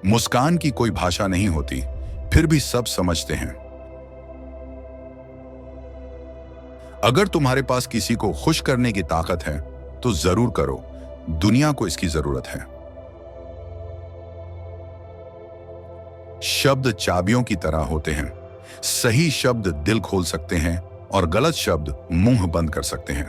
मुस्कान की कोई भाषा नहीं होती, फिर भी सब समझते हैं। अगर तुम्हारे पास किसी को खुश करने की ताकत है तो जरूर करो, दुनिया को इसकी जरूरत है। शब्द चाबियों की तरह होते हैं। सही शब्द दिल खोल सकते हैं और गलत शब्द मुंह बंद कर सकते हैं।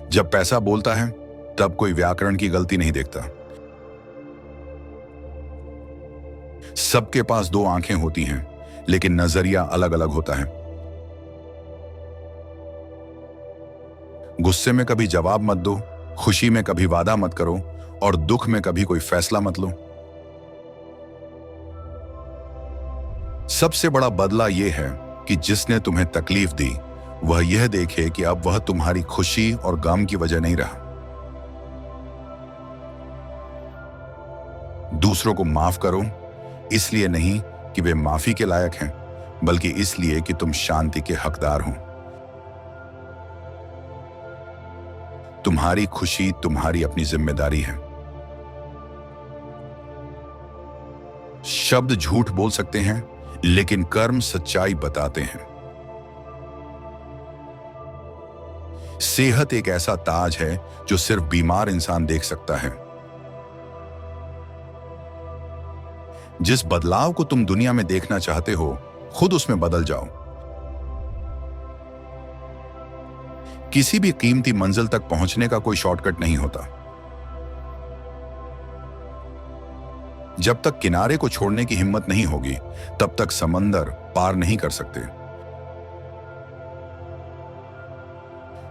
जब पैसा बोलता है तब कोई व्याकरण की गलती नहीं देखता। सबके पास दो आंखें होती हैं, लेकिन नजरिया अलग अलग होता है। गुस्से में कभी जवाब मत दो, खुशी में कभी वादा मत करो और दुख में कभी कोई फैसला मत लो। सबसे बड़ा बदला यह है कि जिसने तुम्हें तकलीफ दी वह यह देखे कि अब वह तुम्हारी खुशी और गम की वजह नहीं रहा। दूसरों को माफ करो, इसलिए नहीं कि वे माफी के लायक हैं, बल्कि इसलिए कि तुम शांति के हकदार हो। तुम्हारी खुशी तुम्हारी अपनी जिम्मेदारी है। शब्द झूठ बोल सकते हैं, लेकिन कर्म सच्चाई बताते हैं। सेहत एक ऐसा ताज है जो सिर्फ बीमार इंसान देख सकता है। जिस बदलाव को तुम दुनिया में देखना चाहते हो, खुद उसमें बदल जाओ। किसी भी कीमती मंजिल तक पहुंचने का कोई शॉर्टकट नहीं होता। जब तक किनारे को छोड़ने की हिम्मत नहीं होगी, तब तक समंदर पार नहीं कर सकते।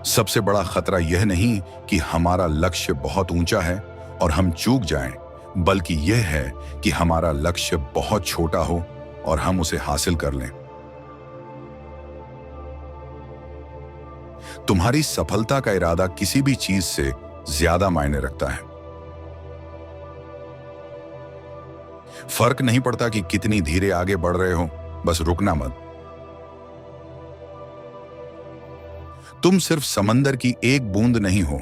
सबसे बड़ा खतरा यह नहीं कि हमारा लक्ष्य बहुत ऊंचा है और हम चूक जाएं, बल्कि यह है कि हमारा लक्ष्य बहुत छोटा हो और हम उसे हासिल कर लें। तुम्हारी सफलता का इरादा किसी भी चीज से ज्यादा मायने रखता है। फर्क नहीं पड़ता कि कितनी धीरे आगे बढ़ रहे हो, बस रुकना मत। तुम सिर्फ समंदर की एक बूंद नहीं हो,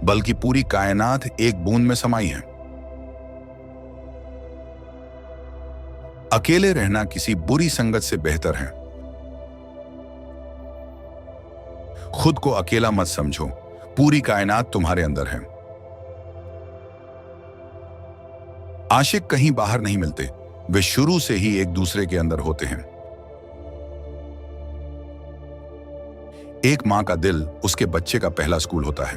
बल्कि पूरी कायनात एक बूंद में समाई है। अकेले रहना किसी बुरी संगत से बेहतर है। खुद को अकेला मत समझो, पूरी कायनात तुम्हारे अंदर है। आशिक कहीं बाहर नहीं मिलते, वे शुरू से ही एक दूसरे के अंदर होते हैं। एक मां का दिल उसके बच्चे का पहला स्कूल होता है।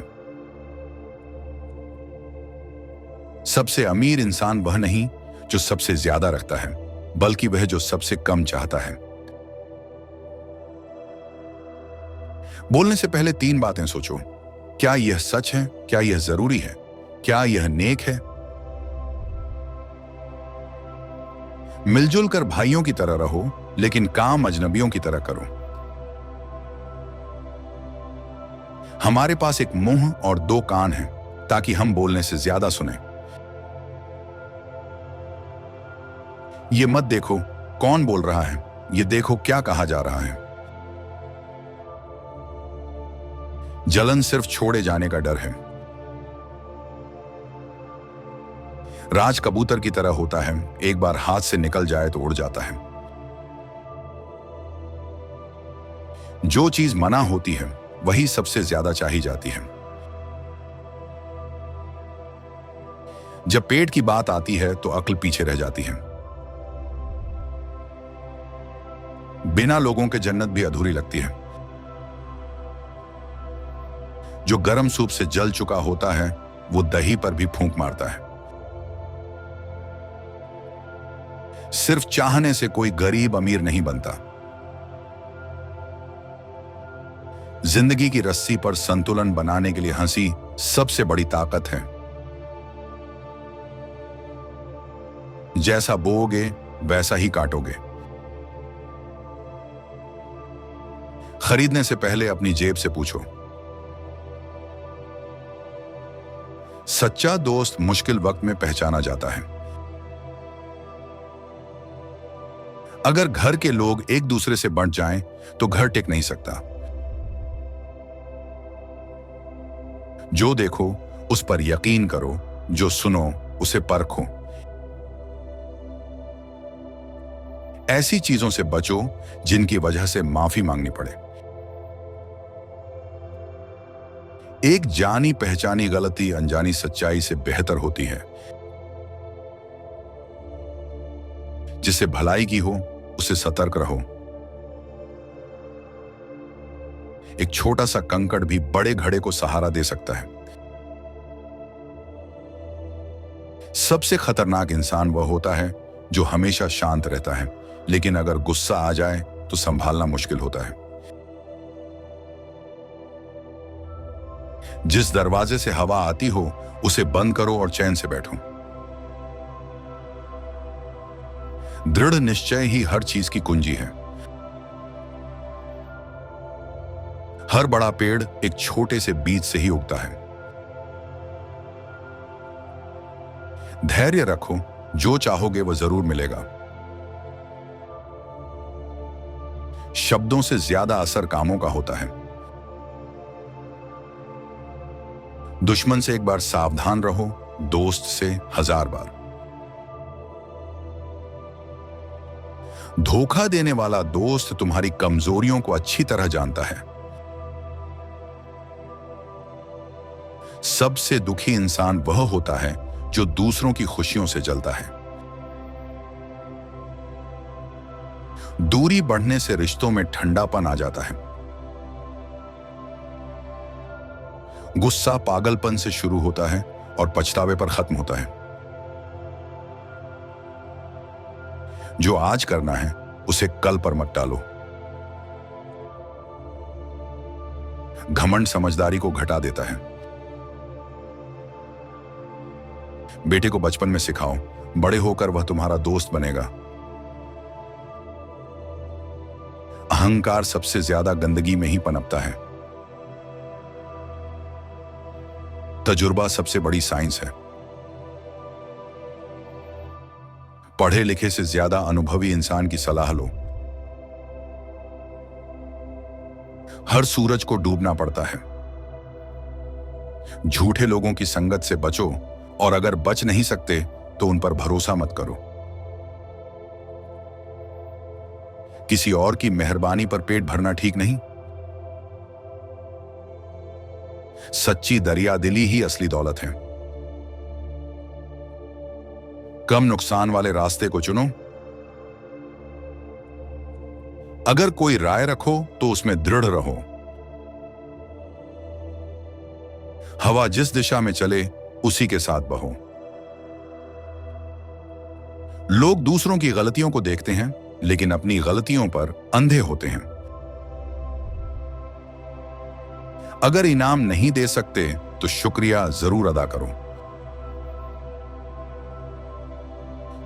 सबसे अमीर इंसान वह नहीं जो सबसे ज्यादा रखता है, बल्कि वह जो सबसे कम चाहता है। बोलने से पहले 3 बातें सोचो। क्या यह सच है? क्या यह जरूरी है? क्या यह नेक है? मिलजुल कर भाइयों की तरह रहो, लेकिन काम अजनबियों की तरह करो। हमारे पास एक मुंह और 2 कान हैं, ताकि हम बोलने से ज्यादा सुने। ये मत देखो कौन बोल रहा है, ये देखो क्या कहा जा रहा है। जलन सिर्फ छोड़े जाने का डर है। राज कबूतर की तरह होता है, एक बार हाथ से निकल जाए तो उड़ जाता है। जो चीज मना होती है वही सबसे ज्यादा चाही जाती है। जब पेट की बात आती है तो अक्ल पीछे रह जाती है। बिना लोगों के जन्नत भी अधूरी लगती है। जो गर्म सूप से जल चुका होता है वो दही पर भी फूंक मारता है। सिर्फ चाहने से कोई गरीब अमीर नहीं बनता। जिंदगी की रस्सी पर संतुलन बनाने के लिए हंसी सबसे बड़ी ताकत है। जैसा बोओगे वैसा ही काटोगे। खरीदने से पहले अपनी जेब से पूछो। सच्चा दोस्त मुश्किल वक्त में पहचाना जाता है। अगर घर के लोग एक दूसरे से बंट जाएं तो घर टिक नहीं सकता। जो देखो उस पर यकीन करो, जो सुनो उसे परखो। ऐसी चीजों से बचो जिनकी वजह से माफी मांगनी पड़े। एक जानी पहचानी गलती अनजानी सच्चाई से बेहतर होती है। जिसे भलाई की हो उसे सतर्क रहो। एक छोटा सा कंकड़ भी बड़े घड़े को सहारा दे सकता है। सबसे खतरनाक इंसान वह होता है जो हमेशा शांत रहता है, लेकिन अगर गुस्सा आ जाए तो संभालना मुश्किल होता है। जिस दरवाजे से हवा आती हो उसे बंद करो और चैन से बैठो। दृढ़ निश्चय ही हर चीज की कुंजी है। हर बड़ा पेड़ एक छोटे से बीज से ही उगता है। धैर्य रखो, जो चाहोगे वह जरूर मिलेगा। शब्दों से ज्यादा असर कामों का होता है। दुश्मन से एक बार सावधान रहो, दोस्त से 1000 बार। धोखा देने वाला दोस्त तुम्हारी कमजोरियों को अच्छी तरह जानता है। सबसे दुखी इंसान वह होता है जो दूसरों की खुशियों से जलता है। दूरी बढ़ने से रिश्तों में ठंडापन आ जाता है। गुस्सा पागलपन से शुरू होता है और पछतावे पर खत्म होता है। जो आज करना है उसे कल पर मत टालो। घमंड समझदारी को घटा देता है। बेटे को बचपन में सिखाओ, बड़े होकर वह तुम्हारा दोस्त बनेगा। अहंकार सबसे ज्यादा गंदगी में ही पनपता है। तजुर्बा सबसे बड़ी साइंस है। पढ़े लिखे से ज्यादा अनुभवी इंसान की सलाह लो। हर सूरज को डूबना पड़ता है। झूठे लोगों की संगत से बचो, और अगर बच नहीं सकते तो उन पर भरोसा मत करो। किसी और की मेहरबानी पर पेट भरना ठीक नहीं। सच्ची दरियादिली ही असली दौलत है। कम नुकसान वाले रास्ते को चुनो। अगर कोई राय रखो तो उसमें दृढ़ रहो। हवा जिस दिशा में चले उसी के साथ बहो। लोग दूसरों की गलतियों को देखते हैं, लेकिन अपनी गलतियों पर अंधे होते हैं। अगर इनाम नहीं दे सकते तो शुक्रिया जरूर अदा करो।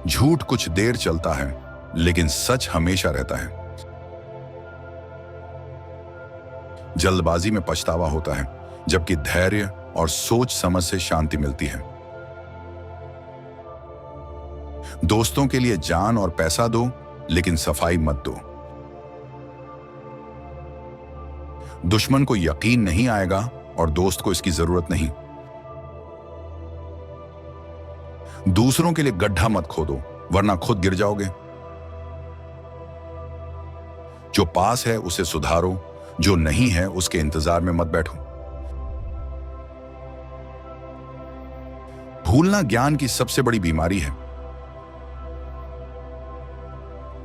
झूठ कुछ देर चलता है, लेकिन सच हमेशा रहता है। जल्दबाजी में पछतावा होता है, जबकि धैर्य और सोच समझ से शांति मिलती है। दोस्तों के लिए जान और पैसा दो, लेकिन सफाई मत दो। दुश्मन को यकीन नहीं आएगा और दोस्त को इसकी जरूरत नहीं। दूसरों के लिए गड्ढा मत खोदो, वरना खुद गिर जाओगे। जो पास है उसे सुधारो, जो नहीं है उसके इंतजार में मत बैठो। भूलना ज्ञान की सबसे बड़ी बीमारी है।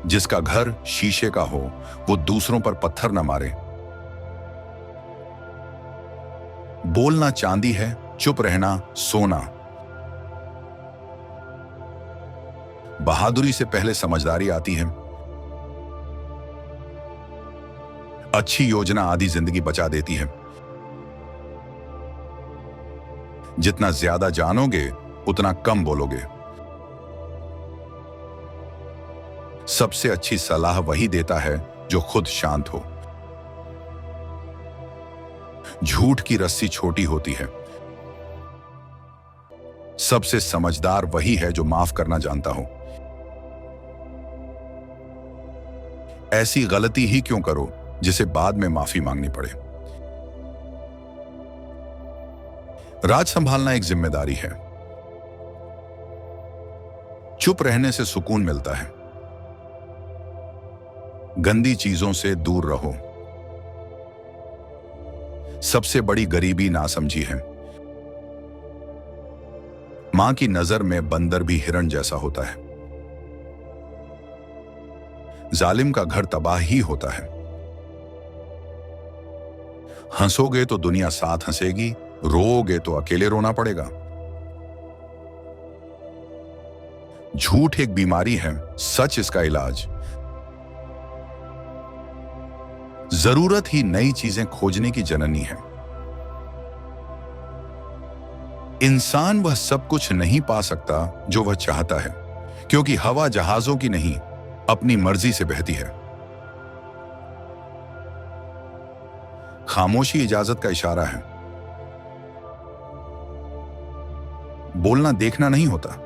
जिसका घर शीशे का हो वो दूसरों पर पत्थर न मारे। बोलना चांदी है, चुप रहना सोना। बहादुरी से पहले समझदारी आती है। अच्छी योजना आधी जिंदगी बचा देती है। जितना ज्यादा जानोगे उतना कम बोलोगे। सबसे अच्छी सलाह वही देता है जो खुद शांत हो। झूठ की रस्सी छोटी होती है। सबसे समझदार वही है जो माफ करना जानता हो। ऐसी गलती ही क्यों करो जिसे बाद में माफी मांगनी पड़े। राज संभालना एक जिम्मेदारी है, चुप रहने से सुकून मिलता है। गंदी चीजों से दूर रहो। सबसे बड़ी गरीबी नासमझी है। मां की नजर में बंदर भी हिरण जैसा होता है। जालिम का घर तबाह ही होता है। हंसोगे तो दुनिया साथ हंसेगी, रोओगे तो अकेले रोना पड़ेगा। झूठ एक बीमारी है, सच इसका इलाज। जरूरत ही नई चीजें खोजने की जननी है। इंसान वह सब कुछ नहीं पा सकता जो वह चाहता है, क्योंकि हवा जहाजों की नहीं, अपनी मर्जी से बहती है। खामोशी इजाजत का इशारा है। बोलना देखना नहीं होता।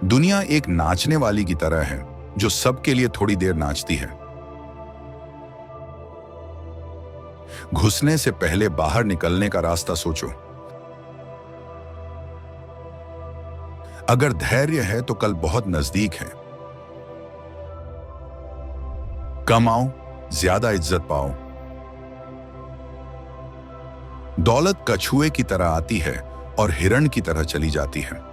दुनिया एक नाचने वाली की तरह है जो सबके लिए थोड़ी देर नाचती है। घुसने से पहले बाहर निकलने का रास्ता सोचो। अगर धैर्य है तो कल बहुत नजदीक है। कमाओ, ज्यादा इज्जत पाओ। दौलत कछुए की तरह आती है और हिरण की तरह चली जाती है।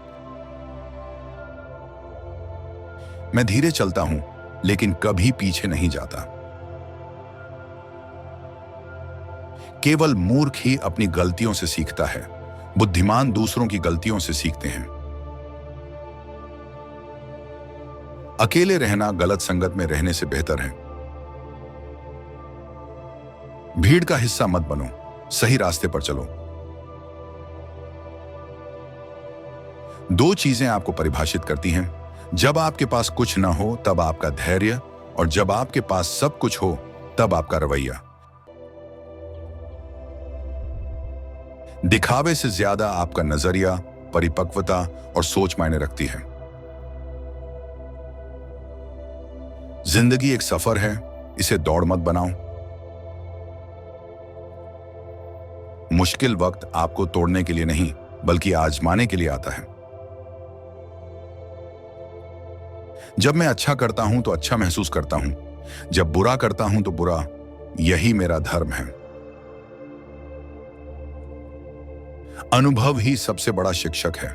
मैं धीरे चलता हूं, लेकिन कभी पीछे नहीं जाता। केवल मूर्ख ही अपनी गलतियों से सीखता है। बुद्धिमान दूसरों की गलतियों से सीखते हैं। अकेले रहना गलत संगत में रहने से बेहतर है। भीड़ का हिस्सा मत बनो, सही रास्ते पर चलो। दो चीजें आपको परिभाषित करती हैं। जब आपके पास कुछ ना हो तब आपका धैर्य, और जब आपके पास सब कुछ हो तब आपका रवैया। दिखावे से ज्यादा आपका नजरिया, परिपक्वता और सोच मायने रखती है। जिंदगी एक सफर है, इसे दौड़ मत बनाओ। मुश्किल वक्त आपको तोड़ने के लिए नहीं, बल्कि आजमाने के लिए आता है। जब मैं अच्छा करता हूं तो अच्छा महसूस करता हूं, जब बुरा करता हूं तो बुरा। यही मेरा धर्म है। अनुभव ही सबसे बड़ा शिक्षक है।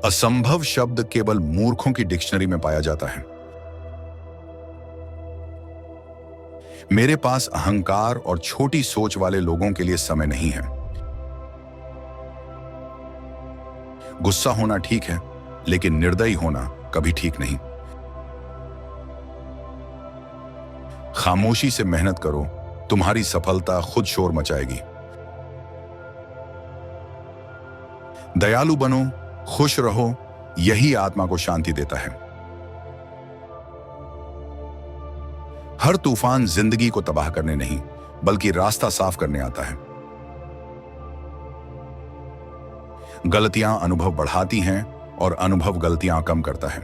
असंभव शब्द केवल मूर्खों की डिक्शनरी में पाया जाता है। मेरे पास अहंकार और छोटी सोच वाले लोगों के लिए समय नहीं है। गुस्सा होना ठीक है, लेकिन निर्दयी होना कभी ठीक नहीं। खामोशी से मेहनत करो, तुम्हारी सफलता खुद शोर मचाएगी। दयालु बनो, खुश रहो, यही आत्मा को शांति देता है। हर तूफान जिंदगी को तबाह करने नहीं, बल्कि रास्ता साफ करने आता है। गलतियां अनुभव बढ़ाती हैं और अनुभव गलतियां कम करता है।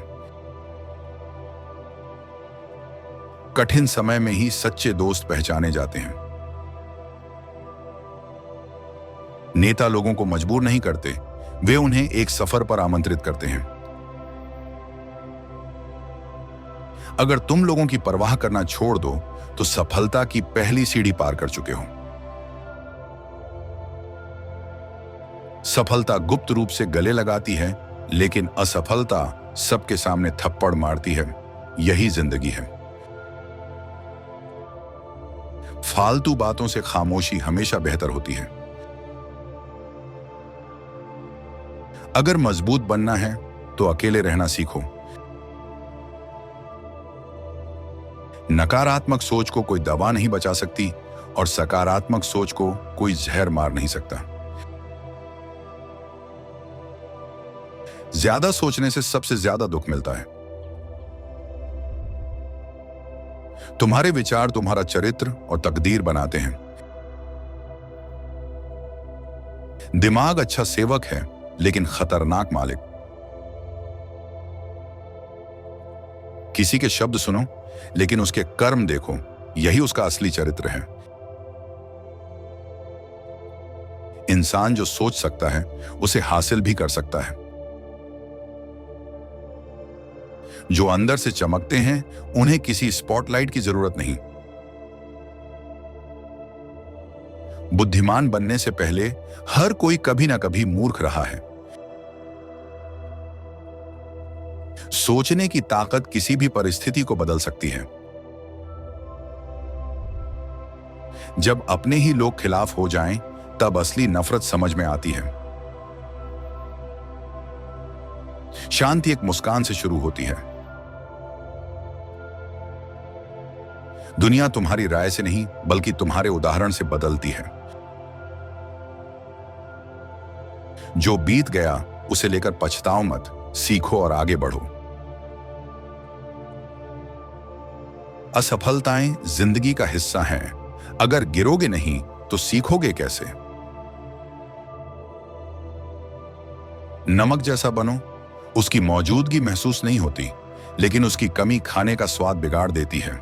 कठिन समय में ही सच्चे दोस्त पहचाने जाते हैं। नेता लोगों को मजबूर नहीं करते, वे उन्हें एक सफर पर आमंत्रित करते हैं। अगर तुम लोगों की परवाह करना छोड़ दो तो सफलता की पहली सीढ़ी पार कर चुके हो। सफलता गुप्त रूप से गले लगाती है, लेकिन असफलता सबके सामने थप्पड़ मारती है। यही जिंदगी है। फालतू बातों से खामोशी हमेशा बेहतर होती है। अगर मजबूत बनना है तो अकेले रहना सीखो। नकारात्मक सोच को कोई दवा नहीं बचा सकती और सकारात्मक सोच को कोई जहर मार नहीं सकता। ज्यादा सोचने से सबसे ज्यादा दुख मिलता है। तुम्हारे विचार तुम्हारा चरित्र और तकदीर बनाते हैं। दिमाग अच्छा सेवक है, लेकिन खतरनाक मालिक। किसी के शब्द सुनो, लेकिन उसके कर्म देखो, यही उसका असली चरित्र है। इंसान जो सोच सकता है उसे हासिल भी कर सकता है। जो अंदर से चमकते हैं उन्हें किसी स्पॉटलाइट की जरूरत नहीं। बुद्धिमान बनने से पहले हर कोई कभी ना कभी मूर्ख रहा है। सोचने की ताकत किसी भी परिस्थिति को बदल सकती है। जब अपने ही लोग खिलाफ हो जाएं, तब असली नफरत समझ में आती है। शांति एक मुस्कान से शुरू होती है। दुनिया तुम्हारी राय से नहीं बल्कि तुम्हारे उदाहरण से बदलती है। जो बीत गया उसे लेकर पछताओ मत, सीखो और आगे बढ़ो। असफलताएं जिंदगी का हिस्सा हैं। अगर गिरोगे नहीं तो सीखोगे कैसे? नमक जैसा बनो। उसकी मौजूदगी महसूस नहीं होती, लेकिन उसकी कमी खाने का स्वाद बिगाड़ देती है।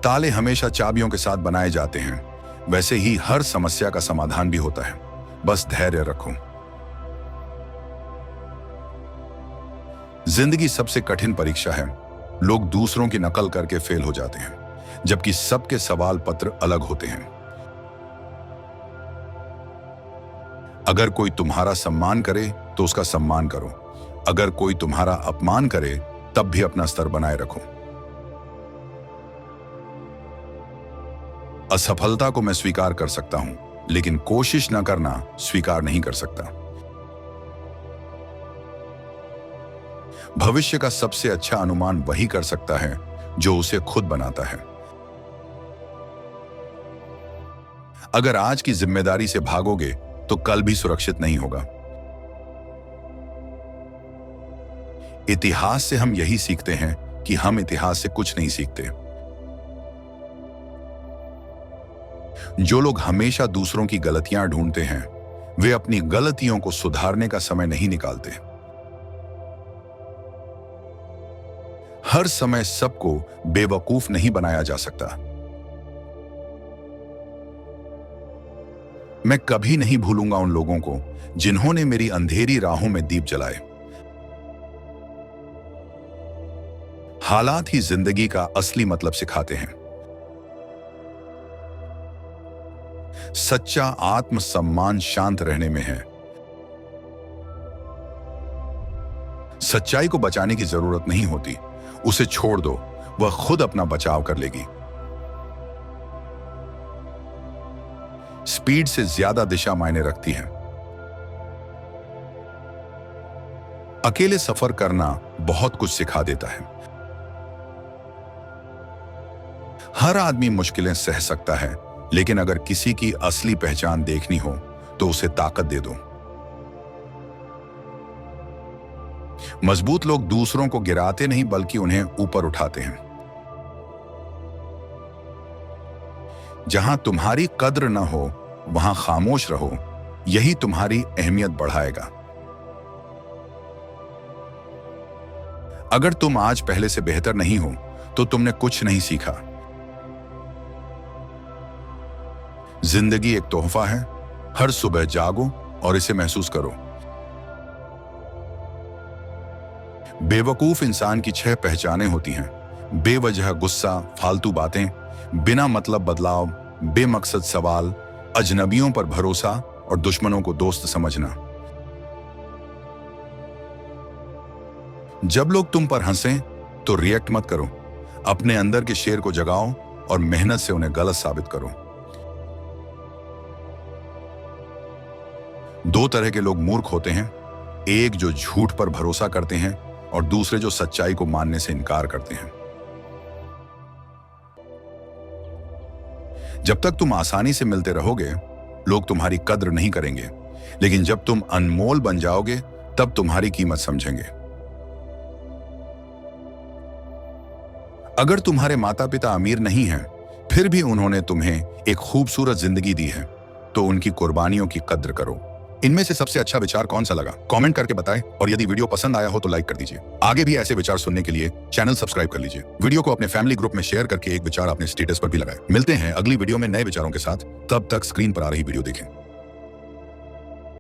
ताले हमेशा चाबियों के साथ बनाए जाते हैं, वैसे ही हर समस्या का समाधान भी होता है। बस धैर्य रखो। जिंदगी सबसे कठिन परीक्षा है। लोग दूसरों की नकल करके फेल हो जाते हैं, जबकि सबके सवाल पत्र अलग होते हैं। अगर कोई तुम्हारा सम्मान करे तो उसका सम्मान करो। अगर कोई तुम्हारा अपमान करे तब भी अपना स्तर बनाए रखो। असफलता को मैं स्वीकार कर सकता हूं, लेकिन कोशिश न करना स्वीकार नहीं कर सकता। भविष्य का सबसे अच्छा अनुमान वही कर सकता है जो उसे खुद बनाता है। अगर आज की जिम्मेदारी से भागोगे तो कल भी सुरक्षित नहीं होगा। इतिहास से हम यही सीखते हैं कि हम इतिहास से कुछ नहीं सीखते। जो लोग हमेशा दूसरों की गलतियां ढूंढते हैं, वे अपनी गलतियों को सुधारने का समय नहीं निकालते। हर समय सबको बेवकूफ नहीं बनाया जा सकता। मैं कभी नहीं भूलूंगा उन लोगों को जिन्होंने मेरी अंधेरी राहों में दीप जलाए। हालात ही जिंदगी का असली मतलब सिखाते हैं। सच्चा आत्मसम्मान शांत रहने में है। सच्चाई को बचाने की जरूरत नहीं होती, उसे छोड़ दो, वह खुद अपना बचाव कर लेगी। स्पीड से ज्यादा दिशा मायने रखती है। अकेले सफर करना बहुत कुछ सिखा देता है। हर आदमी मुश्किलें सह सकता है, लेकिन अगर किसी की असली पहचान देखनी हो तो उसे ताकत दे दो। मजबूत लोग दूसरों को गिराते नहीं बल्कि उन्हें ऊपर उठाते हैं। जहां तुम्हारी कद्र न हो वहां खामोश रहो, यही तुम्हारी अहमियत बढ़ाएगा। अगर तुम आज पहले से बेहतर नहीं हो तो तुमने कुछ नहीं सीखा। जिंदगी एक तोहफा है। हर सुबह जागो और इसे महसूस करो। बेवकूफ इंसान की 6 पहचानें होती हैं: बेवजह गुस्सा, फालतू बातें, बिना मतलब बदलाव, बेमकसद सवाल, अजनबियों पर भरोसा और दुश्मनों को दोस्त समझना। जब लोग तुम पर हंसें तो रिएक्ट मत करो। अपने अंदर के शेर को जगाओ और मेहनत से उन्हें गलत साबित करो। 2 तरह के लोग मूर्ख होते हैं, एक जो झूठ पर भरोसा करते हैं और दूसरे जो सच्चाई को मानने से इनकार करते हैं। जब तक तुम आसानी से मिलते रहोगे, लोग तुम्हारी कद्र नहीं करेंगे, लेकिन जब तुम अनमोल बन जाओगे तब तुम्हारी कीमत समझेंगे। अगर तुम्हारे माता पिता अमीर नहीं हैं, फिर भी उन्होंने तुम्हें एक खूबसूरत जिंदगी दी है, तो उनकी कुर्बानियों की कद्र करो। इनमें से सबसे अच्छा विचार कौन सा लगा कमेंट करके बताएं, और यदि वीडियो पसंद आया हो तो लाइक कर दीजिए। आगे भी ऐसे विचार सुनने के लिए चैनल सब्सक्राइब कर लीजिए। वीडियो को अपने फैमिली ग्रुप में शेयर करके एक विचार अपने स्टेटस पर भी लगाएं। मिलते हैं अगली वीडियो में नए विचारों के साथ, तब तक स्क्रीन पर आ रही वीडियो देखें।